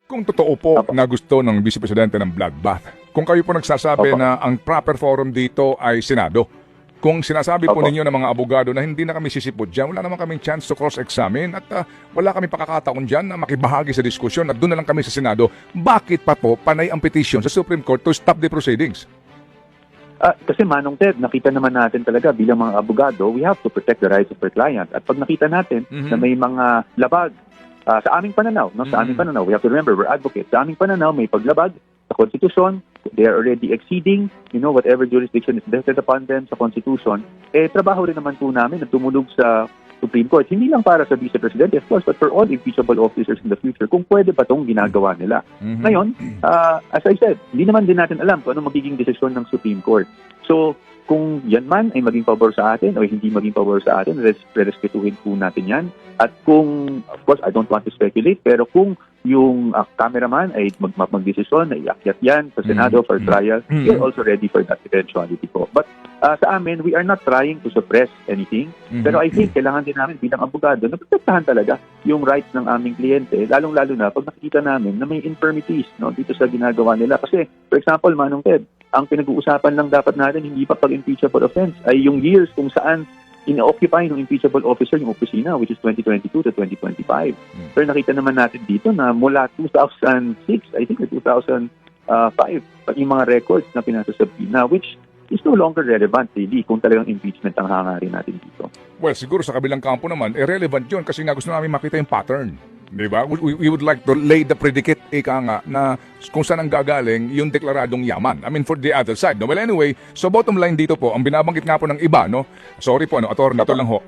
Kung totoo po Opo. na gusto ng Vice Presidente ng bloodbath, kung kayo po nagsasabi Opo. na ang proper forum dito ay Senado, kung sinasabi po Opo. ninyo ng mga abogado na hindi na kami sisipot dyan, wala naman kaming chance to cross-examine at wala kami pakakataon dyan na makibahagi sa diskusyon at doon na lang kami sa Senado, bakit pa po panay ang petition sa Supreme Court to stop the proceedings? Kasi Manong Ted, nakita naman natin talaga bilang mga abogado, we have to protect the rights of our client. At pag nakita natin na may mga labag sa aming pananaw, sa aming pananaw, we have to remember, we're advocates. Sa aming pananaw, may paglabag sa konstitusyon, they are already exceeding, whatever jurisdiction is vested upon them sa konstitusyon, trabaho rin naman po namin na tumulog sa Supreme Court. Hindi lang para sa Vice President, of course, but for all impeachable officers in the future, kung pwede ba itong ginagawa nila. Ngayon, as I said, hindi naman din natin alam kung ano magiging desisyon ng Supreme Court. So, kung yan man ay maging pabor sa atin o hindi maging pabor sa atin, respetuhin po natin yan. At kung, of course, I don't want to speculate, pero kung yung cameraman ay magdesisyon na iakyat yan sa Senado for trial, we're also ready for that eventuality po. But sa amin, we are not trying to suppress anything. Pero I think kailangan din namin bilang abogado na protektahan talaga yung rights ng aming kliyente, lalong-lalo na pag nakikita namin na may infirmities dito sa ginagawa nila. Kasi, for example, Manong Ted, ang pinag-uusapan lang dapat natin, hindi pa pag-impeachable offense, ay yung years kung saan ina-occupy ng impeachable officer yung opisina, which is 2022 to 2025. Pero nakita naman natin dito na mula 2006, I think, 2005, yung mga records na pinasasabina, which is no longer relevant really kung talagang impeachment ang hangarin natin dito. Well, siguro sa kabilang kampo naman, relevant yun kasi nga gusto namin makita yung pattern. Di ba? We would like to lay the predicate, nga, na kung saan ang gagaling yung deklaradong yaman. I mean, for the other side. No? Well, anyway, so bottom line dito po, ang binabanggit nga po ng iba, sorry po, attorney, ito lang ho.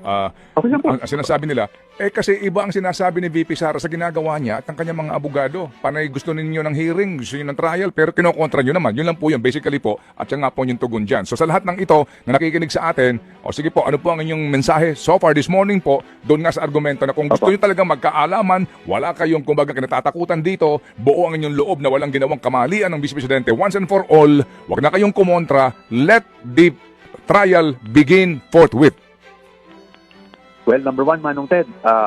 Okay lang po. Ang sinasabi nila, kasi iba ang sinasabi ni VP Sara sa ginagawa niya at ang kanyang mga abogado. Panay gusto ninyo ng hearing, gusto niyo ng trial, pero kinokontra nyo naman. Yun lang po yun, basically po, at yan nga po yung tugon dyan. So sa lahat ng ito na nakikinig sa atin, sige po, ano po ang inyong mensahe so far this morning po, doon nga sa argumento na kung gusto nyo talagang magkaalaman, wala kayong kumbaga kinatatakutan dito, buo ang inyong loob na walang ginawang kamalian ng Vice Presidente once and for all, wag na kayong kumontra, let the trial begin forthwith. Well, number one, Manong Ted,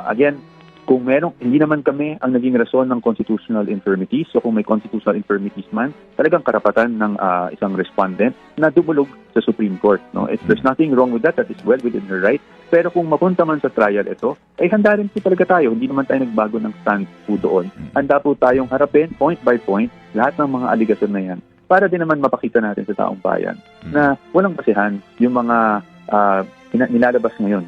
again, kung hindi naman kami ang naging rason ng constitutional infirmities, so kung may constitutional infirmities man, talagang karapatan ng isang respondent na dumulog sa Supreme Court. There's nothing wrong with that is well within her right. Pero kung mapunta man sa trial ito, ay handa rin po talaga tayo. Hindi naman tayo nagbago ng stand po doon. Handa po tayong harapin, point by point, lahat ng mga aligasyon na yan, para din naman mapakita natin sa taong bayan na walang basihan yung mga nilalabas ngayon.